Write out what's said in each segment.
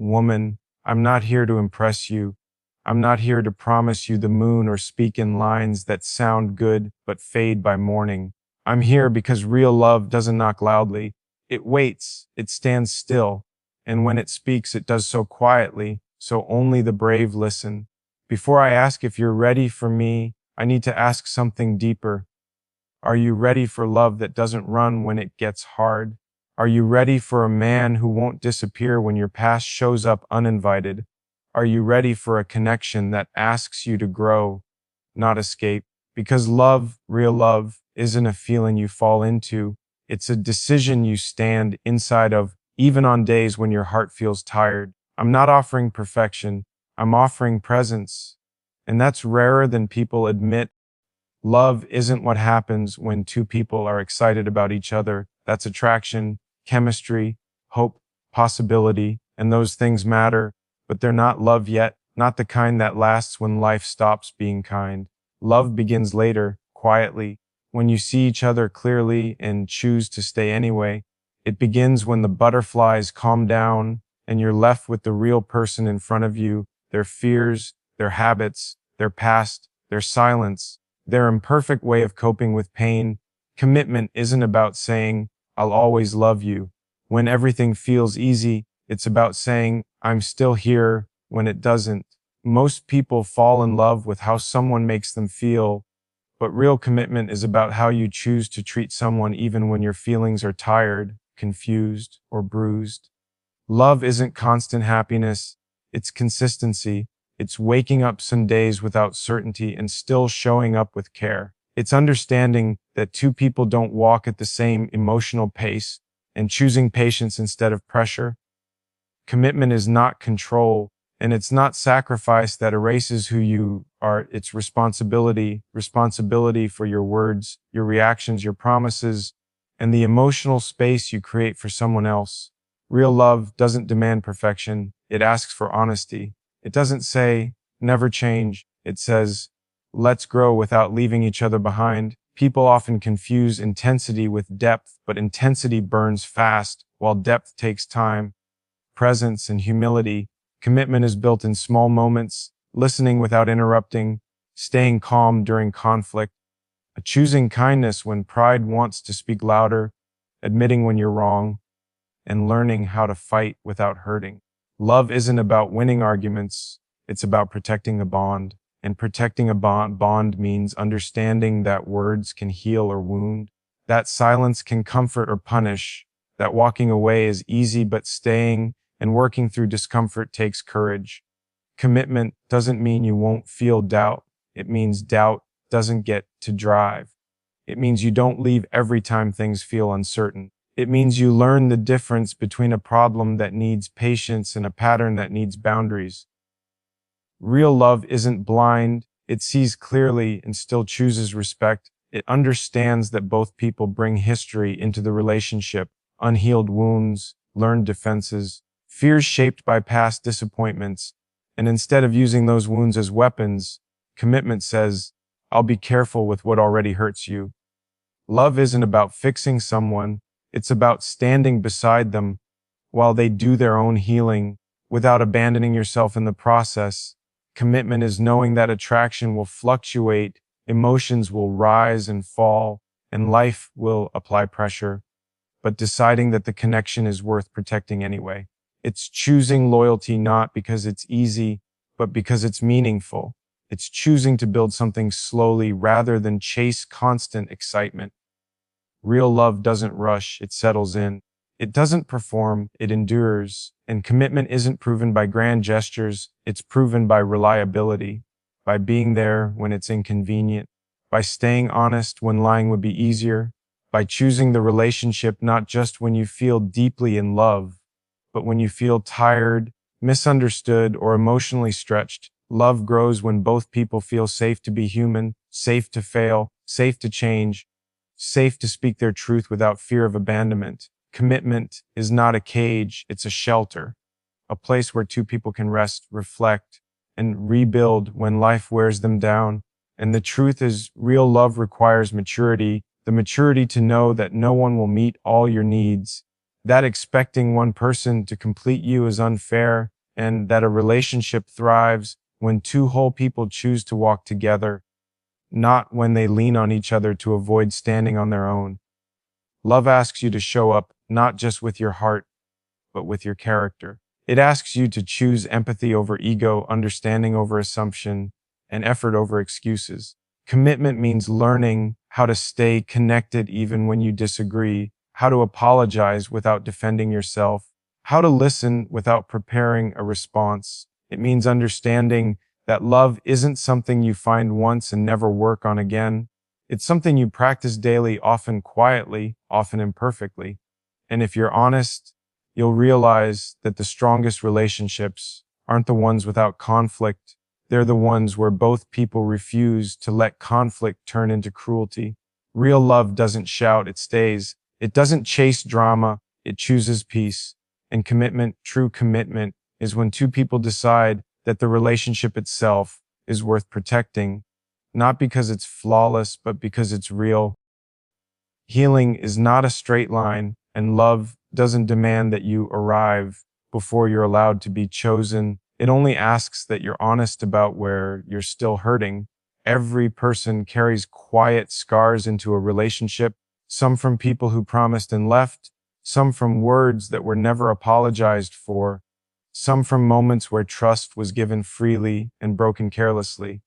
woman, I'm not here to impress you. I'm not here to promise you the moon or speak in lines that sound good but fade by morning. I'm here because real love doesn't knock loudly. It waits, it stands still, and when it speaks, it does so quietly, so only the brave listen. Before I ask if you're ready for me, I need to ask something deeper. Are you ready for love that doesn't run when it gets hard? Are you ready for a man who won't disappear when your past shows up uninvited? Are you ready for a connection that asks you to grow, not escape? Because love, real love, isn't a feeling you fall into. It's a decision you stand inside of, even on days when your heart feels tired. I'm not offering perfection. I'm offering presence. And that's rarer than people admit. Love isn't what happens when two people are excited about each other. That's attraction, chemistry, hope, possibility, and those things matter, but they're not love yet, not the kind that lasts when life stops being kind. Love begins later, quietly, when you see each other clearly and choose to stay anyway. It begins when the butterflies calm down and you're left with the real person in front of you, their fears, their habits, their past, their silence, their imperfect way of coping with pain. Commitment isn't about saying, I'll always love you. When everything feels easy, it's about saying, I'm still here when it doesn't. Most people fall in love with how someone makes them feel, but real commitment is about how you choose to treat someone even when your feelings are tired, confused, or bruised. Love isn't constant happiness, it's consistency. It's waking up some days without certainty and still showing up with care. It's understanding that two people don't walk at the same emotional pace and choosing patience instead of pressure. Commitment is not control, and it's not sacrifice that erases who you are. It's responsibility for your words, your reactions, your promises, and the emotional space you create for someone else. Real love doesn't demand perfection. It asks for honesty. It doesn't say, never change. It says, let's grow without leaving each other behind. People often confuse intensity with depth, but intensity burns fast, while depth takes time, presence, and humility. Commitment is built in small moments, listening without interrupting, staying calm during conflict, choosing kindness when pride wants to speak louder, admitting when you're wrong, and learning how to fight without hurting. Love isn't about winning arguments, it's about protecting a bond. And protecting a bond means understanding that words can heal or wound, that silence can comfort or punish, that walking away is easy but staying and working through discomfort takes courage. Commitment doesn't mean you won't feel doubt. It means doubt doesn't get to drive. It means you don't leave every time things feel uncertain. It means you learn the difference between a problem that needs patience and a pattern that needs boundaries. Real love isn't blind. It sees clearly and still chooses respect. It understands that both people bring history into the relationship, unhealed wounds, learned defenses, fears shaped by past disappointments. And instead of using those wounds as weapons, commitment says, I'll be careful with what already hurts you. Love isn't about fixing someone. It's about standing beside them while they do their own healing without abandoning yourself in the process. Commitment is knowing that attraction will fluctuate, emotions will rise and fall, and life will apply pressure, but deciding that the connection is worth protecting anyway. It's choosing loyalty not because it's easy, but because it's meaningful. It's choosing to build something slowly rather than chase constant excitement. Real love doesn't rush, it settles in. It doesn't perform, it endures. And commitment isn't proven by grand gestures, it's proven by reliability, by being there when it's inconvenient, by staying honest when lying would be easier, by choosing the relationship not just when you feel deeply in love, but when you feel tired, misunderstood, or emotionally stretched. Love grows when both people feel safe to be human, safe to fail, safe to change, safe to speak their truth without fear of abandonment. Commitment is not a cage, it's a shelter, a place where two people can rest, reflect, and rebuild when life wears them down. And the truth is, real love requires maturity, the maturity to know that no one will meet all your needs, that expecting one person to complete you is unfair, and that a relationship thrives when two whole people choose to walk together, not when they lean on each other to avoid standing on their own. Love asks you to show up not just with your heart, but with your character. It asks you to choose empathy over ego, understanding over assumption, and effort over excuses. Commitment means learning how to stay connected even when you disagree, how to apologize without defending yourself, how to listen without preparing a response. It means understanding that love isn't something you find once and never work on again. It's something you practice daily, often quietly, often imperfectly. And if you're honest, you'll realize that the strongest relationships aren't the ones without conflict. They're the ones where both people refuse to let conflict turn into cruelty. Real love doesn't shout, it stays. It doesn't chase drama, it chooses peace. And commitment, true commitment, is when two people decide that the relationship itself is worth protecting, not because it's flawless, but because it's real. Healing is not a straight line, and love doesn't demand that you arrive before you're allowed to be chosen. It only asks that you're honest about where you're still hurting. Every person carries quiet scars into a relationship, some from people who promised and left, some from words that were never apologized for, some from moments where trust was given freely and broken carelessly.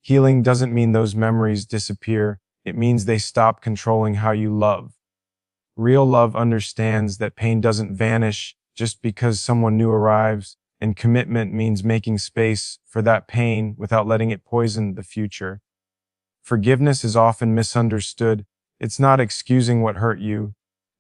Healing doesn't mean those memories disappear. It means they stop controlling how you love. Real love understands that pain doesn't vanish just because someone new arrives, and commitment means making space for that pain without letting it poison the future. Forgiveness is often misunderstood. It's not excusing what hurt you,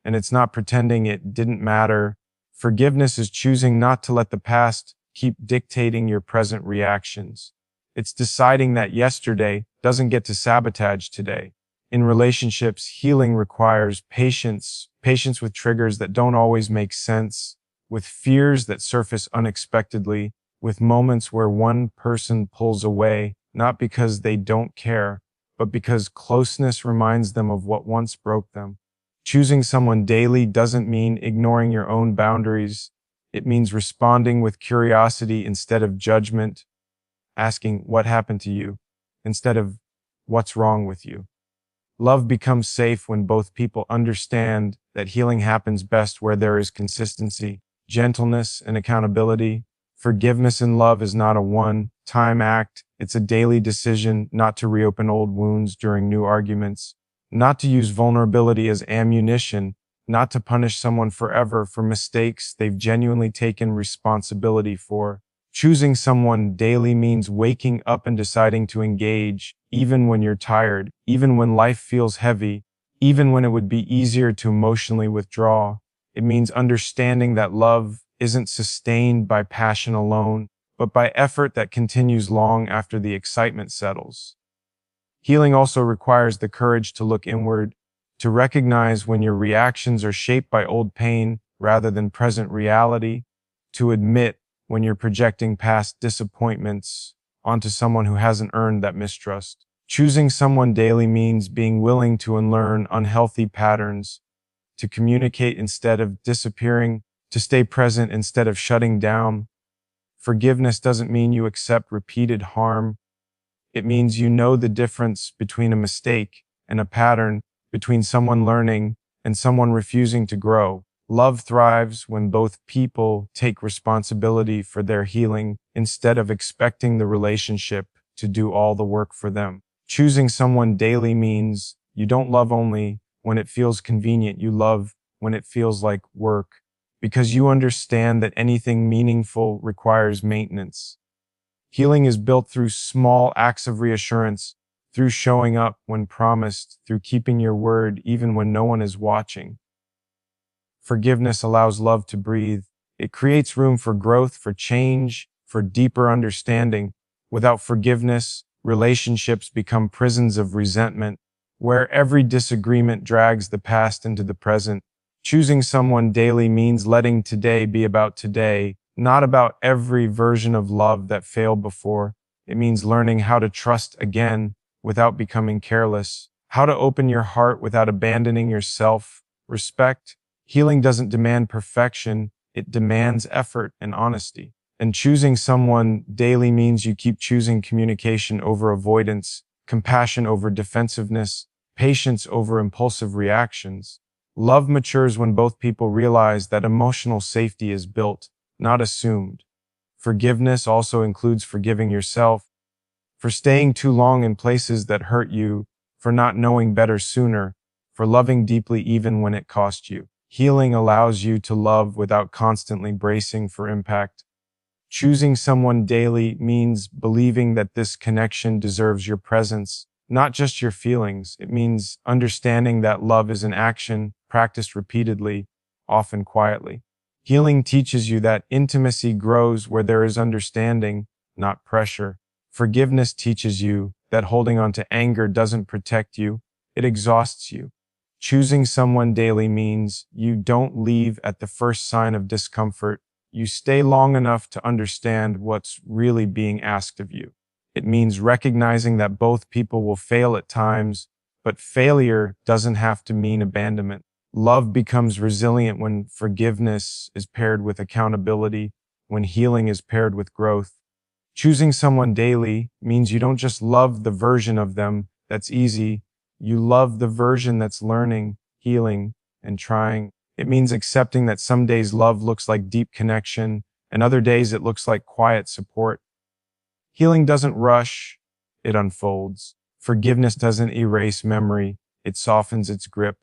and it's not pretending it didn't matter. Forgiveness is choosing not to let the past keep dictating your present reactions. It's deciding that yesterday doesn't get to sabotage today. In relationships, healing requires patience with triggers that don't always make sense, with fears that surface unexpectedly, with moments where one person pulls away, not because they don't care, but because closeness reminds them of what once broke them. Choosing someone daily doesn't mean ignoring your own boundaries. It means responding with curiosity instead of judgment, asking what happened to you instead of what's wrong with you. Love becomes safe when both people understand that healing happens best where there is consistency, gentleness, and accountability. Forgiveness in love is not a one-time act. It's a daily decision not to reopen old wounds during new arguments, not to use vulnerability as ammunition, not to punish someone forever for mistakes they've genuinely taken responsibility for. Choosing someone daily means waking up and deciding to engage, even when you're tired, even when life feels heavy, even when it would be easier to emotionally withdraw. It means understanding that love isn't sustained by passion alone, but by effort that continues long after the excitement settles. Healing also requires the courage to look inward, to recognize when your reactions are shaped by old pain rather than present reality, to admit when you're projecting past disappointments onto someone who hasn't earned that mistrust. Choosing someone daily means being willing to unlearn unhealthy patterns, to communicate instead of disappearing, to stay present instead of shutting down. Forgiveness doesn't mean you accept repeated harm. It means you know the difference between a mistake and a pattern, between someone learning and someone refusing to grow. Love thrives when both people take responsibility for their healing instead of expecting the relationship to do all the work for them. Choosing someone daily means you don't love only when it feels convenient, you love when it feels like work, because you understand that anything meaningful requires maintenance. Healing is built through small acts of reassurance, through showing up when promised, through keeping your word even when no one is watching. Forgiveness allows love to breathe. It creates room for growth, for change, for deeper understanding. Without forgiveness, relationships become prisons of resentment, where every disagreement drags the past into the present. Choosing someone daily means letting today be about today, not about every version of love that failed before. It means learning how to trust again without becoming careless, how to open your heart without abandoning your self-respect. Healing doesn't demand perfection, it demands effort and honesty. And choosing someone daily means you keep choosing communication over avoidance, compassion over defensiveness, patience over impulsive reactions. Love matures when both people realize that emotional safety is built, not assumed. Forgiveness also includes forgiving yourself for staying too long in places that hurt you, for not knowing better sooner, for loving deeply even when it cost you. Healing allows you to love without constantly bracing for impact. Choosing someone daily means believing that this connection deserves your presence, not just your feelings. It means understanding that love is an action practiced repeatedly, often quietly. Healing teaches you that intimacy grows where there is understanding, not pressure. Forgiveness teaches you that holding on to anger doesn't protect you, it exhausts you. Choosing someone daily means you don't leave at the first sign of discomfort. You stay long enough to understand what's really being asked of you. It means recognizing that both people will fail at times, but failure doesn't have to mean abandonment. Love becomes resilient when forgiveness is paired with accountability, when healing is paired with growth. Choosing someone daily means you don't just love the version of them that's easy, you love the version that's learning, healing, and trying. It means accepting that some days love looks like deep connection, and other days it looks like quiet support. Healing doesn't rush, it unfolds. Forgiveness doesn't erase memory, it softens its grip.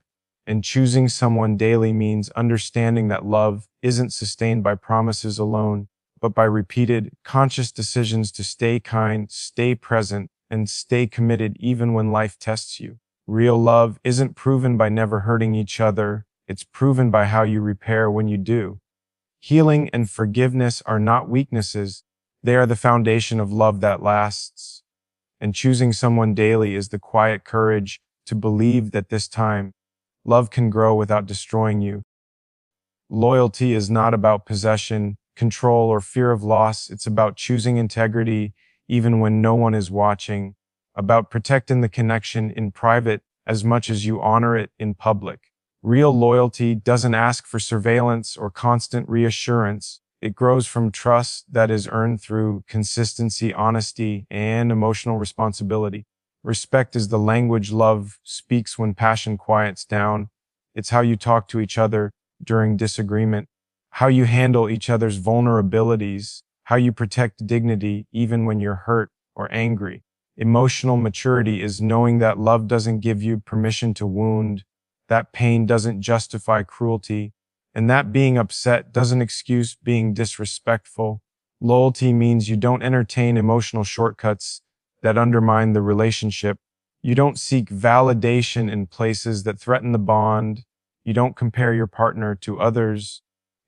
And choosing someone daily means understanding that love isn't sustained by promises alone, but by repeated, conscious decisions to stay kind, stay present, and stay committed even when life tests you. Real love isn't proven by never hurting each other, it's proven by how you repair when you do. Healing and forgiveness are not weaknesses, they are the foundation of love that lasts. And choosing someone daily is the quiet courage to believe that this time, love can grow without destroying you. Loyalty is not about possession, control, or fear of loss. It's about choosing integrity even when no one is watching, about protecting the connection in private as much as you honor it in public. Real loyalty doesn't ask for surveillance or constant reassurance. It grows from trust that is earned through consistency, honesty, and emotional responsibility. Respect is the language love speaks when passion quiets down. It's how you talk to each other during disagreement, how you handle each other's vulnerabilities, how you protect dignity even when you're hurt or angry. Emotional maturity is knowing that love doesn't give you permission to wound, that pain doesn't justify cruelty, and that being upset doesn't excuse being disrespectful. Loyalty means you don't entertain emotional shortcuts that undermine the relationship. You don't seek validation in places that threaten the bond. You don't compare your partner to others.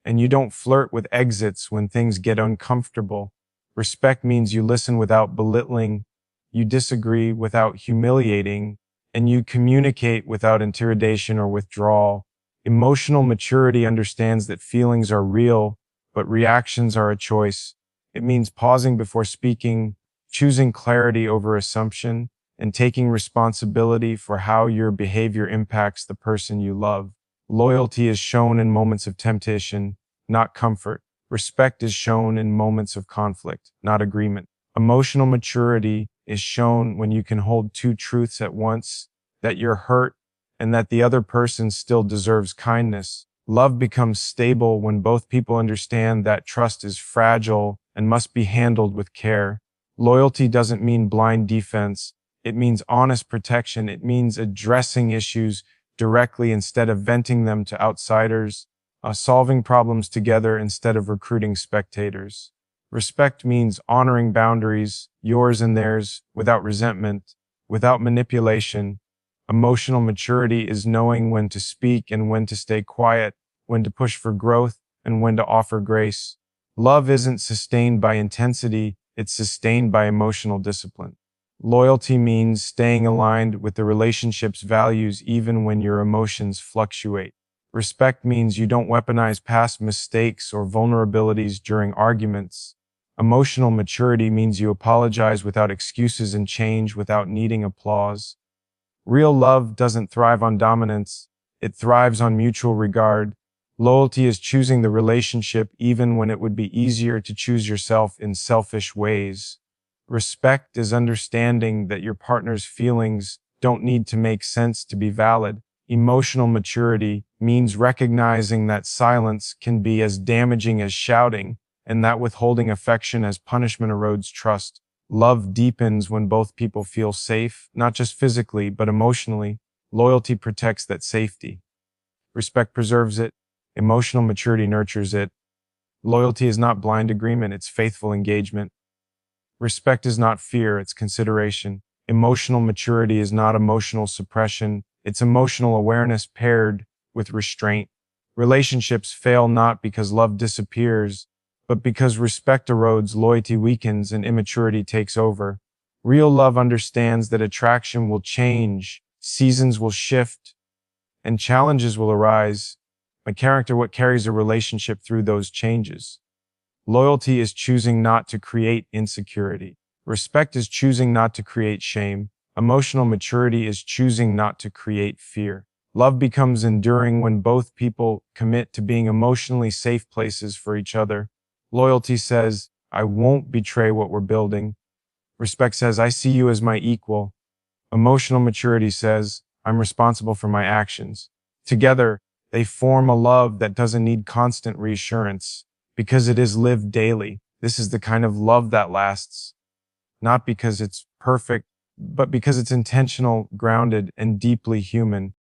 And you don't flirt with exits when things get uncomfortable. Respect means you listen without belittling, you disagree without humiliating, and you communicate without intimidation or withdrawal. Emotional maturity understands that feelings are real, but reactions are a choice. It means pausing before speaking, choosing clarity over assumption, and taking responsibility for how your behavior impacts the person you love. Loyalty is shown in moments of temptation, not comfort. Respect is shown in moments of conflict, not agreement. Emotional maturity is shown when you can hold two truths at once, that you're hurt and that the other person still deserves kindness. Love becomes stable when both people understand that trust is fragile and must be handled with care. Loyalty doesn't mean blind defense. It means honest protection. It means addressing issues directly instead of venting them to outsiders, solving problems together instead of recruiting spectators. Respect means honoring boundaries, yours and theirs, without resentment, without manipulation. Emotional maturity is knowing when to speak and when to stay quiet, when to push for growth and when to offer grace. Love isn't sustained by intensity, it's sustained by emotional discipline. Loyalty means staying aligned with the relationship's values even when your emotions fluctuate. Respect means you don't weaponize past mistakes or vulnerabilities during arguments. Emotional maturity means you apologize without excuses and change without needing applause. Real love doesn't thrive on dominance, it thrives on mutual regard. Loyalty is choosing the relationship even when it would be easier to choose yourself in selfish ways. Respect is understanding that your partner's feelings don't need to make sense to be valid. Emotional maturity means recognizing that silence can be as damaging as shouting, and that withholding affection as punishment erodes trust. Love deepens when both people feel safe, not just physically, but emotionally. Loyalty protects that safety. Respect preserves it. Emotional maturity nurtures it. Loyalty is not blind agreement, it's faithful engagement. Respect is not fear, it's consideration. Emotional maturity is not emotional suppression, it's emotional awareness paired with restraint. Relationships fail not because love disappears, but because respect erodes, loyalty weakens, and immaturity takes over. Real love understands that attraction will change, seasons will shift, and challenges will arise. But character, what carries a relationship through those changes. Loyalty is choosing not to create insecurity. Respect is choosing not to create shame. Emotional maturity is choosing not to create fear. Love becomes enduring when both people commit to being emotionally safe places for each other. Loyalty says, I won't betray what we're building. Respect says, I see you as my equal. Emotional maturity says, I'm responsible for my actions. Together, they form a love that doesn't need constant reassurance because it is lived daily. This is the kind of love that lasts, not because it's perfect, but because it's intentional, grounded, and deeply human.